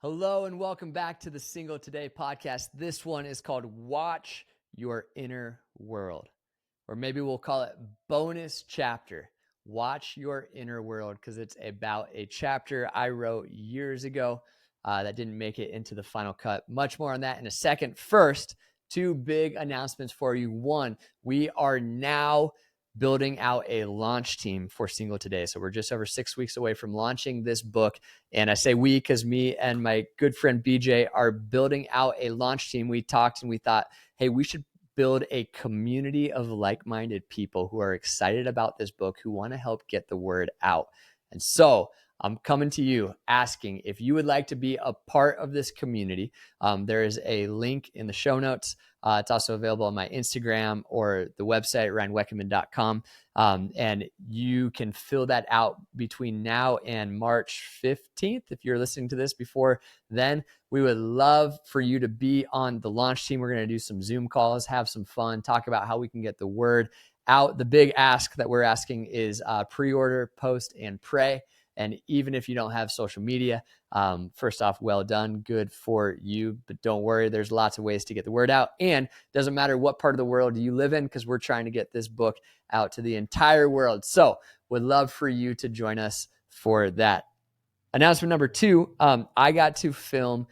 Hello and welcome back to the Single Today podcast. This one is called Watch Your Inner World, or maybe we'll call it bonus chapter. Watch Your Inner World, because it's about a chapter I wrote years ago that didn't make it into the final cut. Much more on that in a second. First, two big announcements for you. One, we are now building out a launch team for Single Today. So we're just over 6 weeks away from launching this book. And I say we because me and my good friend BJ are building out a launch team. We talked and we thought, hey, we should build a community of like-minded people who are excited about this book, who want to help get the word out. And so I'm coming to you asking if you would like to be a part of this community. There is a link in the show notes. It's also available on my Instagram or the website, ryanwekenman.com. And you can fill that out between now and March 15th. If you're listening to this before then, we would love for you to be on the launch team. We're going to do some Zoom calls, have some fun, talk about how we can get the word out. The big ask that we're asking is pre-order, post, and pray. And even if you don't have social media, first off, well done, good for you. But don't worry, there's lots of ways to get the word out. And it doesn't matter what part of the world you live in, because we're trying to get this book out to the entire world. So would love for you to join us for that. Announcement number two, I got to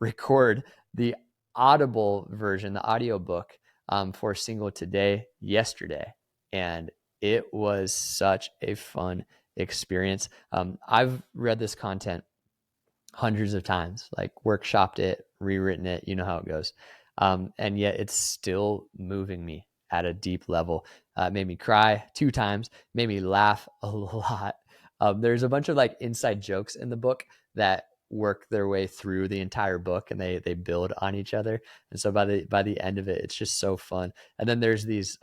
record the Audible version, the audiobook for Single Today yesterday. And it was such a fun experience. I've read this content hundreds of times, like workshopped it, rewritten it, you know how it goes. And yet it's still moving me at a deep level. Made me cry 2 times, made me laugh a lot. There's a bunch of like inside jokes in the book that work their way through the entire book, and they build on each other. And so by the end of it, it's just so fun. And then there's these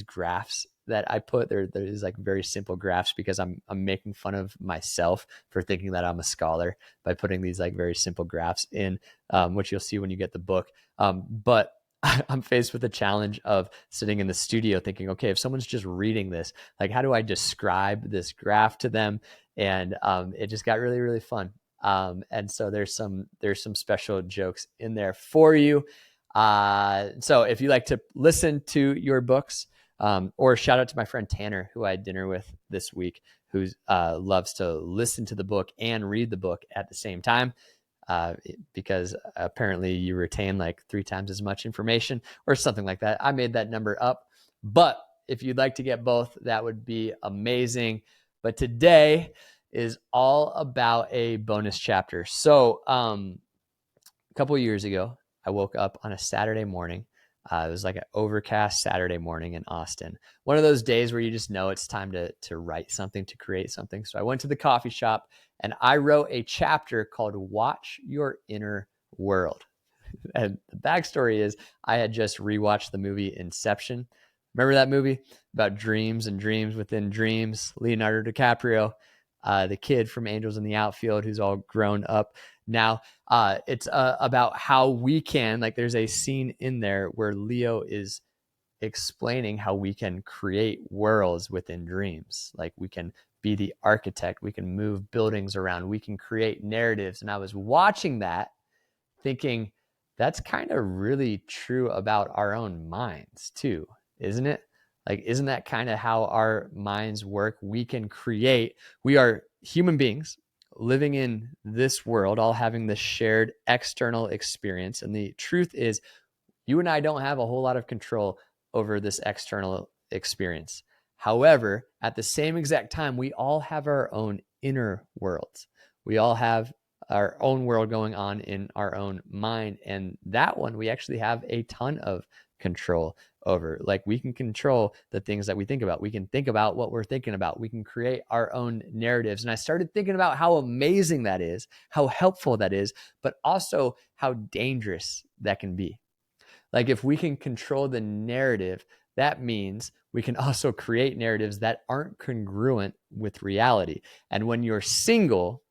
graphs that I put there. There's like very simple graphs because I'm making fun of myself for thinking that I'm a scholar by putting these like very simple graphs in, which you'll see when you get the book. But I'm faced with the challenge of sitting in the studio thinking, okay, if someone's just reading this, like how do I describe this graph to them? And it just got really, really fun. And so there's some special jokes in there for you. So if you like to listen to your books, or shout out to my friend Tanner, who I had dinner with this week, who loves to listen to the book and read the book at the same time, because apparently you retain like 3 times as much information or something like that. I made that number up, but if you'd like to get both, that would be amazing. But today is all about a bonus chapter. So a couple of years ago, I woke up on a Saturday morning. It was like an overcast Saturday morning in Austin. One of those days where you just know it's time to write something, to create something. So I went to the coffee shop and I wrote a chapter called Watch Your Inner World. And the backstory is I had just rewatched the movie Inception. Remember that movie about dreams and dreams within dreams? Leonardo DiCaprio, the kid from Angels in the Outfield who's all grown up now. It's about how we can, like there's a scene in there where Leo is explaining how we can create worlds within dreams. Like we can be the architect, we can move buildings around, we can create narratives. And I was watching that thinking, that's kind of really true about our own minds too, isn't it? Like, isn't that kind of how our minds work? We can create, we are human beings living in this world, all having this shared external experience. And the truth is, you and I don't have a whole lot of control over this external experience. However, at the same exact time, we all have our own inner worlds. We all have our own world going on in our own mind. And that one, we actually have a ton of control over. Like we can control the things that we think about. We can think about what we're thinking about. We can create our own narratives. And I started thinking about how amazing that is, how helpful that is, but also how dangerous that can be. Like if we can control the narrative, that means we can also create narratives that aren't congruent with reality. And when you're single,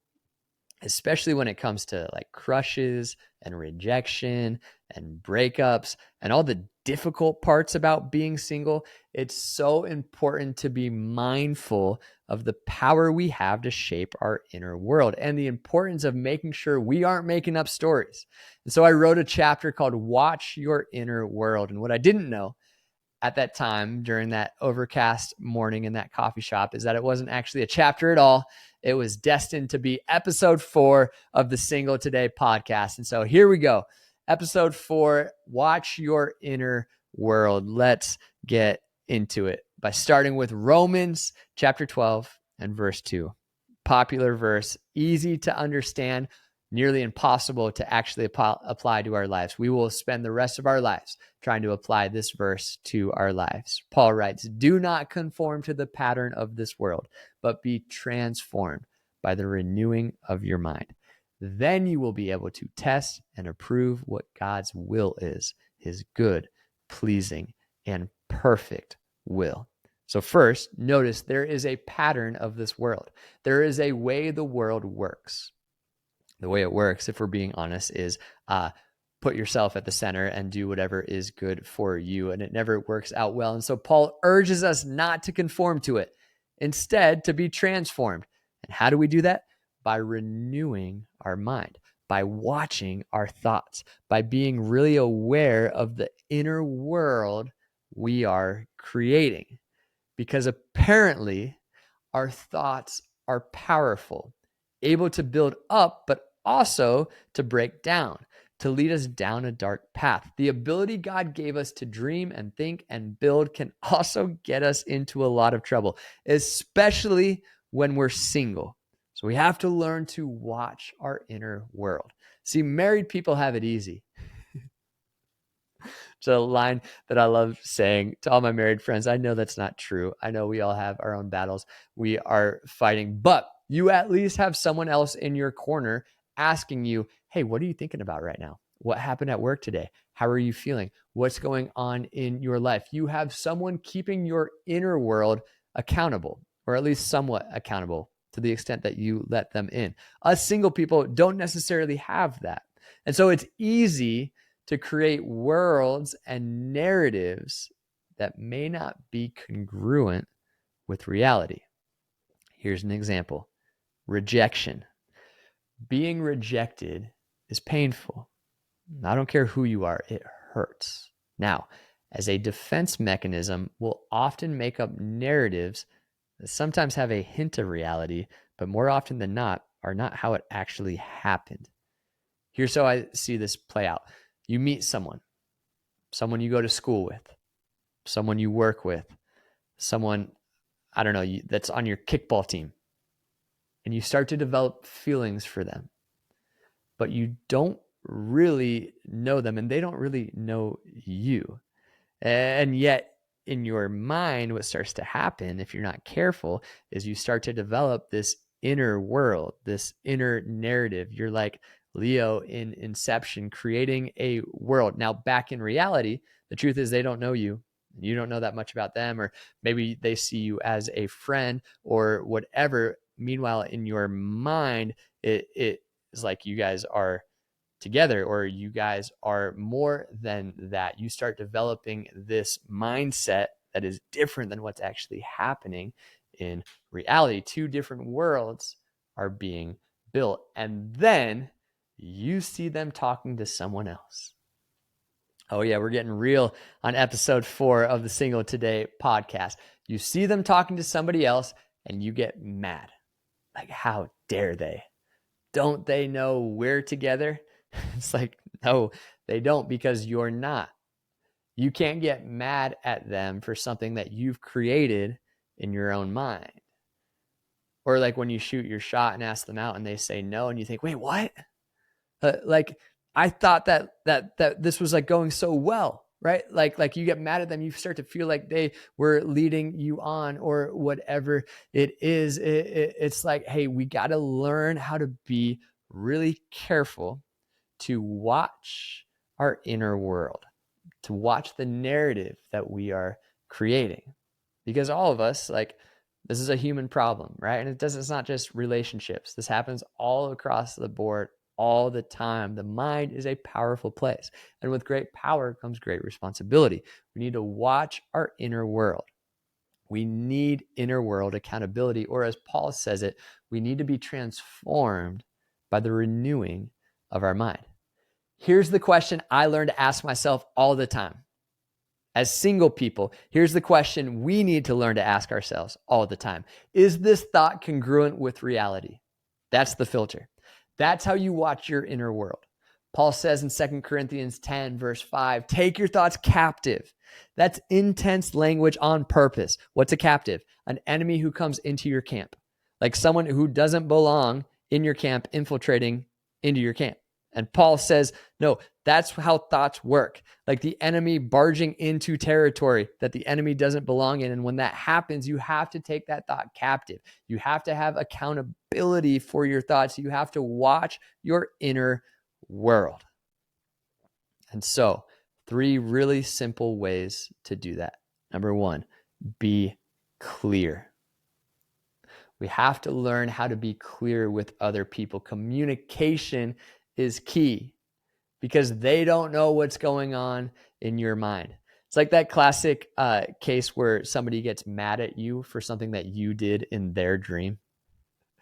especially when it comes to like crushes and rejection and breakups and all the difficult parts about being single, it's so important to be mindful of the power we have to shape our inner world and the importance of making sure we aren't making up stories. And so I wrote a chapter called Watch Your Inner World. And what I didn't know at that time during that overcast morning in that coffee shop is that it wasn't actually a chapter at all. It was destined to be episode 4 of the Single Today podcast. And so here we go. Episode 4, Watch Your Inner World. Let's get into it by starting with Romans chapter 12 and verse 2. Popular verse, easy to understand, nearly impossible to actually apply to our lives. We will spend the rest of our lives trying to apply this verse to our lives. Paul writes, "Do not conform to the pattern of this world, but be transformed by the renewing of your mind. Then you will be able to test and approve what God's will is, his good, pleasing, and perfect will." So first, notice there is a pattern of this world. There is a way the world works. The way it works, if we're being honest, is put yourself at the center and do whatever is good for you. And it never works out well. And so Paul urges us not to conform to it, instead to be transformed. And how do we do that? By renewing our mind, by watching our thoughts, by being really aware of the inner world we are creating. Because apparently our thoughts are powerful, able to build up, but also to break down, to lead us down a dark path. The ability God gave us to dream and think and build can also get us into a lot of trouble, especially when we're single. So we have to learn to watch our inner world. See, married people have it easy. It's a line that I love saying to all my married friends. I know that's not true. I know we all have our own battles we are fighting, but you at least have someone else in your corner asking you, hey, what are you thinking about right now? What happened at work today? How are you feeling? What's going on in your life? You have someone keeping your inner world accountable, or at least somewhat accountable to the extent that you let them in. Us single people don't necessarily have that. And so it's easy to create worlds and narratives that may not be congruent with reality. Here's an example. Rejection. Being rejected is painful. I don't care who you are, it hurts. Now, as a defense mechanism, we'll often make up narratives that sometimes have a hint of reality, but more often than not are not how it actually happened. Here's how I see this play out. You meet someone you go to school with, someone you work with, someone, I don't know, that's on your kickball team, and you start to develop feelings for them, but you don't really know them and they don't really know you. And yet in your mind, what starts to happen if you're not careful is you start to develop this inner world, this inner narrative. You're like Leo in Inception, creating a world. Now, back in reality, the truth is they don't know you. You don't know that much about them, or maybe they see you as a friend or whatever. Meanwhile, in your mind, it is like you guys are together, or you guys are more than that. You start developing this mindset that is different than what's actually happening in reality. Two different worlds are being built, and then you see them talking to someone else. Oh yeah, we're getting real on episode 4 of the Single Today podcast. You see them talking to somebody else and you get mad. Like, how dare they? Don't they know we're together? It's like, no, they don't, because you're not. You can't get mad at them for something that you've created in your own mind. Or like when you shoot your shot and ask them out and they say no, and you think, wait, what? Like, I thought that this was like going so well, right? Like you get mad at them, you start to feel like they were leading you on, or whatever it is. It's like, hey, we got to learn how to be really careful to watch our inner world, to watch the narrative that we are creating. Because all of us, like, this is a human problem, right? And it's not just relationships. This happens all across the board all the time. The mind is a powerful place. And with great power comes great responsibility. We need to watch our inner world. We need inner world accountability, or as Paul says it, we need to be transformed by the renewing of our mind. Here's the question I learned to ask myself all the time. As single people, here's the question we need to learn to ask ourselves all the time. Is this thought congruent with reality? That's the filter. That's how you watch your inner world. Paul says in 2 Corinthians 10, verse 5, take your thoughts captive. That's intense language on purpose. What's a captive? An enemy who comes into your camp, like someone who doesn't belong in your camp infiltrating into your camp. And Paul says, no, that's how thoughts work. Like the enemy barging into territory that the enemy doesn't belong in. And when that happens, you have to take that thought captive. You have to have accountability for your thoughts. You have to watch your inner world. And so, 3 really simple ways to do that. Number 1, be clear. We have to learn how to be clear with other people. Communication is key because they don't know what's going on in your mind. It's like that classic case where somebody gets mad at you for something that you did in their dream.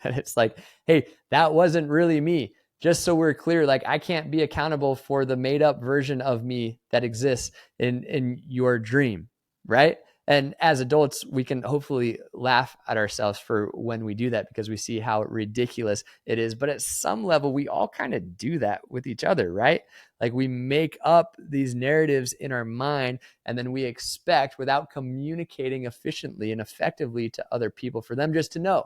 And it's like, hey, that wasn't really me. Just so we're clear, like I can't be accountable for the made up version of me that exists in your dream, right? And as adults, we can hopefully laugh at ourselves for when we do that because we see how ridiculous it is. But at some level, we all kind of do that with each other, right? Like we make up these narratives in our mind and then we expect, without communicating efficiently and effectively to other people, for them just to know.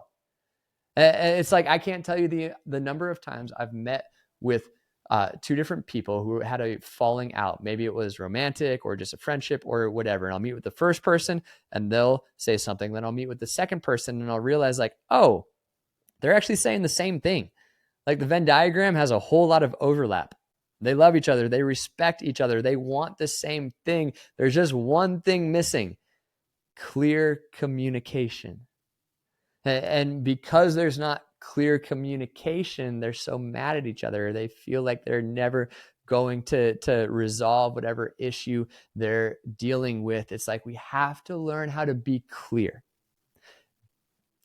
It's like, I can't tell you the number of times I've met with 2 different people who had a falling out. Maybe it was romantic or just a friendship or whatever. And I'll meet with the first person and they'll say something. Then I'll meet with the second person and I'll realize like, oh, they're actually saying the same thing. Like the Venn diagram has a whole lot of overlap. They love each other. They respect each other. They want the same thing. There's just one thing missing: clear communication. And because there's not clear communication, they're so mad at each other. They feel like they're never going to resolve whatever issue they're dealing with. It's like we have to learn how to be clear.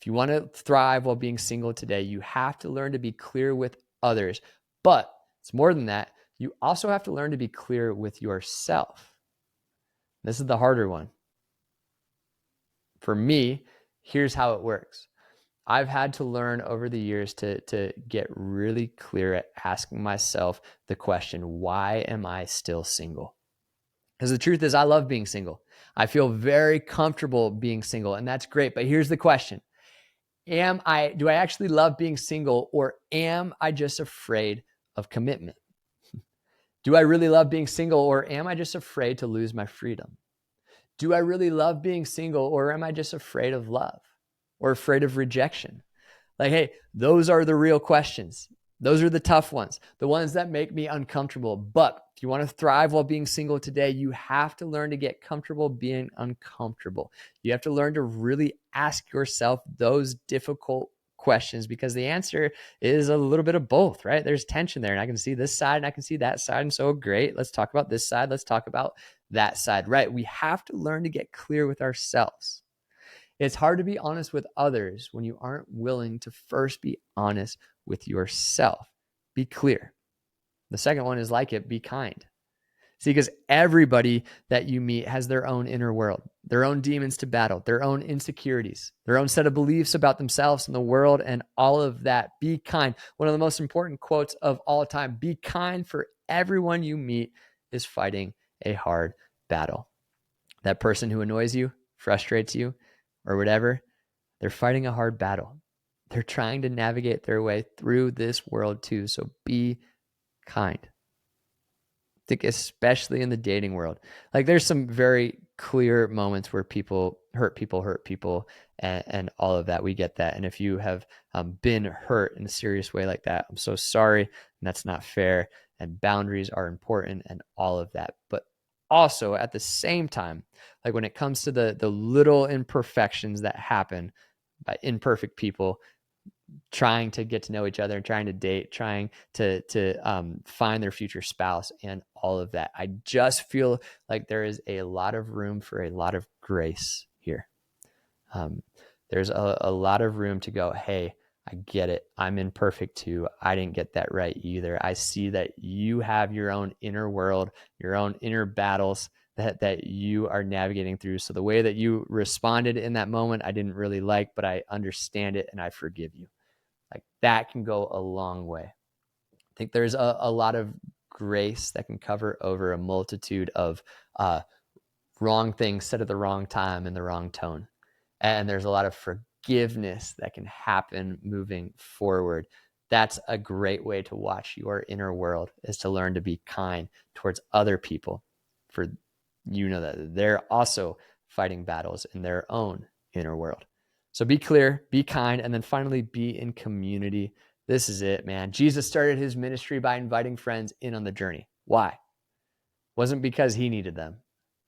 If you want to thrive while being single today, you have to learn to be clear with others. But it's more than that. You also have to learn to be clear with yourself. This is the harder one. For me, here's how it works. I've had to learn over the years to get really clear at asking myself the question, why am I still single? Because the truth is, I love being single. I feel very comfortable being single, and that's great. But here's the question. Do I actually love being single, or am I just afraid of commitment? Do I really love being single, or am I just afraid to lose my freedom? Do I really love being single, or am I just afraid of love or afraid of rejection? Like, hey, those are the real questions. Those are the tough ones, the ones that make me uncomfortable. But if you want to thrive while being single today, you have to learn to get comfortable being uncomfortable. You have to learn to really ask yourself those difficult questions, because the answer is a little bit of both, right? There's tension there, and I can see this side and I can see that side. And so great, let's talk about this side. Let's talk about that side, right? We have to learn to get clear with ourselves. It's hard to be honest with others when you aren't willing to first be honest with yourself. Be clear. The second one is like it, be kind. See, because everybody that you meet has their own inner world, their own demons to battle, their own insecurities, their own set of beliefs about themselves and the world, and all of that. Be kind. One of the most important quotes of all time: be kind, for everyone you meet is fighting a hard battle. That person who annoys you, frustrates you, or whatever, they're fighting a hard battle. They're trying to navigate their way through this world too. So be kind. I think especially in the dating world, like there's some very clear moments where people, and all of that. We get that. And if you have been hurt in a serious way like that, I'm so sorry. And that's not fair. And boundaries are important and all of that. But also at the same time, like when it comes to the little imperfections that happen by imperfect people, trying to get to know each other and trying to date, trying to find their future spouse and all of that. I just feel like there is a lot of room for a lot of grace here. There's a lot of room to go, hey, I get it. I'm imperfect too. I didn't get that right either. I see that you have your own inner world, your own inner battles that you are navigating through. So the way that you responded in that moment, I didn't really like, but I understand it and I forgive you. Like that can go a long way. I think there's a lot of grace that can cover over a multitude of wrong things said at the wrong time in the wrong tone. And there's a lot of forgiveness that can happen moving forward. That's a great way to watch your inner world, is to learn to be kind towards other people, for you know that they're also fighting battles in their own inner world. So be clear, be kind, and then finally be in community. This is it, man. Jesus started his ministry by inviting friends in on the journey. Why? It wasn't because he needed them.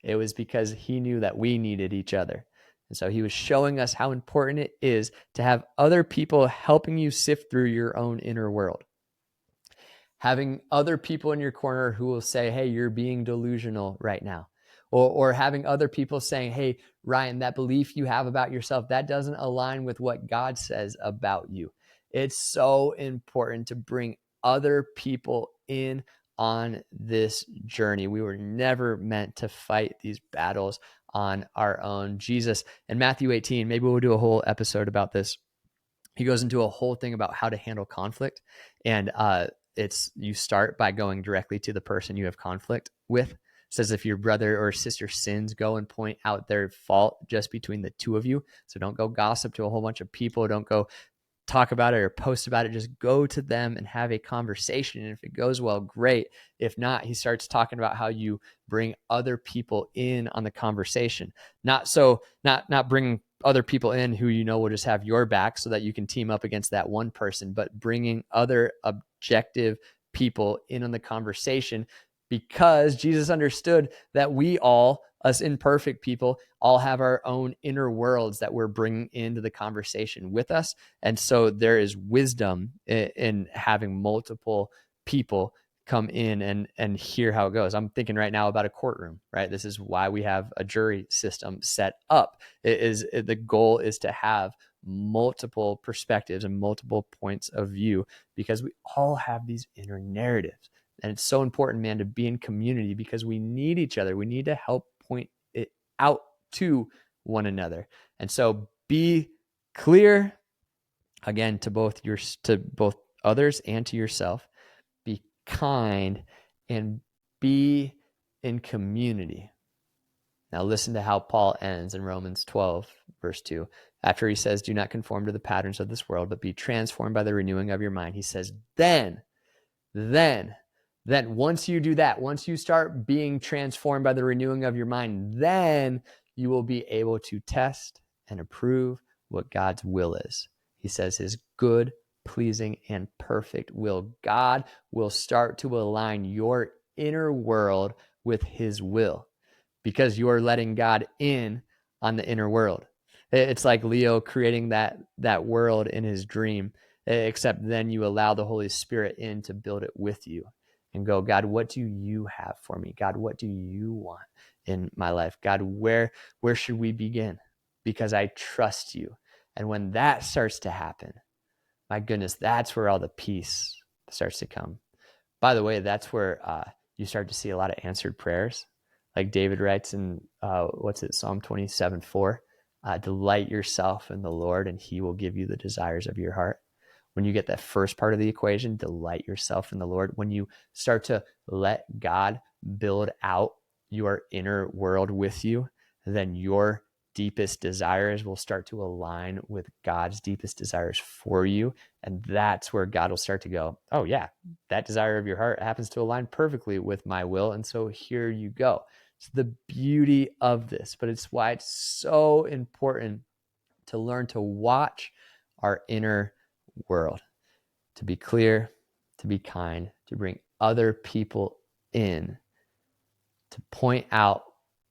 It was because he knew that we needed each other. And so he was showing us how important it is to have other people helping you sift through your own inner world. Having other people in your corner who will say, hey, you're being delusional right now. Or having other people saying, hey, Ryan, that belief you have about yourself, that doesn't align with what God says about you. It's so important to bring other people in on this journey. We were never meant to fight these battles on our own. Jesus in Matthew 18, maybe we'll do a whole episode about this. He goes into a whole thing about how to handle conflict. And it's you start by going directly to the person you have conflict with. It says if your brother or sister sins, go and point out their fault just between the two of you. So don't go gossip to a whole bunch of people. Don't go talk about it or post about it. Just go to them and have a conversation. And if it goes well, great. If not, he starts talking about how you bring other people in on the conversation. Not bringing other people in who you know will just have your back so that you can team up against that one person, but bringing other objective people in on the conversation, because Jesus understood that we all, us imperfect people, all have our own inner worlds that we're bringing into the conversation with us. And so there is wisdom in having multiple people come in and hear how it goes. I'm thinking right now about a courtroom, right? This is why we have a jury system set up. The goal is to have multiple perspectives and multiple points of view, because we all have these inner narratives. And it's so important, man, to be in community, because we need each other. We need to help point it out to one another. And so be clear, again, to both others and to yourself. Be kind and be in community. Now listen to how Paul ends in Romans 12, verse 2. After he says, do not conform to the patterns of this world, but be transformed by the renewing of your mind. He says, then once you do that, once you start being transformed by the renewing of your mind, then you will be able to test and approve what God's will is. He says his good, pleasing, and perfect will. God will start to align your inner world with his will, because you are letting God in on the inner world. It's like Leo creating that world in his dream, except then you allow the Holy Spirit in to build it with you and go, God, what do you have for me? God, what do you want in my life? God, where should we begin? Because I trust you. And when that starts to happen, my goodness, that's where all the peace starts to come. By the way, that's where you start to see a lot of answered prayers. Like David writes in, Psalm 27:4, delight yourself in the Lord and he will give you the desires of your heart. When you get that first part of the equation, delight yourself in the Lord, when you start to let God build out your inner world with you, then your deepest desires will start to align with God's deepest desires for you. And that's where God will start to go, oh yeah, that desire of your heart happens to align perfectly with my will. And so here you go. It's the beauty of this, but it's why it's so important to learn to watch our inner world, to be clear, to be kind, to bring other people in, to point out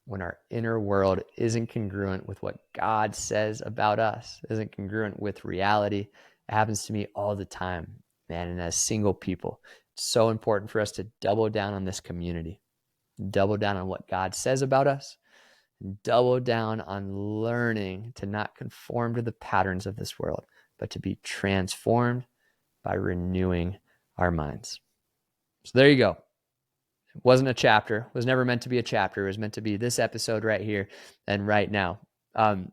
when our inner world isn't congruent with what God says about us, isn't congruent with reality, It happens to me all the time, man. And as single people, it's so important for us to double down on this community, double down on what God says about us, and double down on learning to not conform to the patterns of this world, but to be transformed by renewing our minds. So there you go. It wasn't a chapter, was never meant to be a chapter. It was meant to be this episode right here and right now.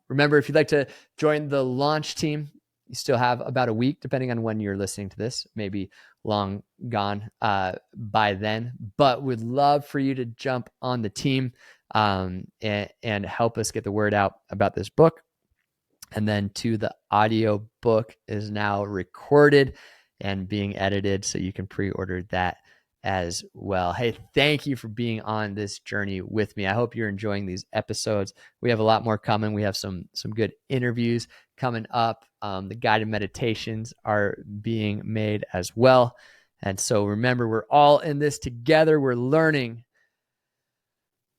Remember, if you'd like to join the launch team, you still have about a week, depending on when you're listening to this, maybe long gone by then, but would love for you to jump on the team and help us get the word out about this book. And then the audio book is now recorded and being edited, so you can pre-order that as well. Hey, thank you for being on this journey with me. I hope you're enjoying these episodes. We have a lot more coming. We have some good interviews coming up. The guided meditations are being made as well. And so remember, we're all in this together. We're learning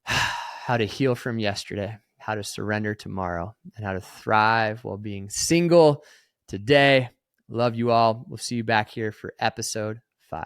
how to heal from yesterday, how to surrender tomorrow, and how to thrive while being single today. Love you all. We'll see you back here for episode 5.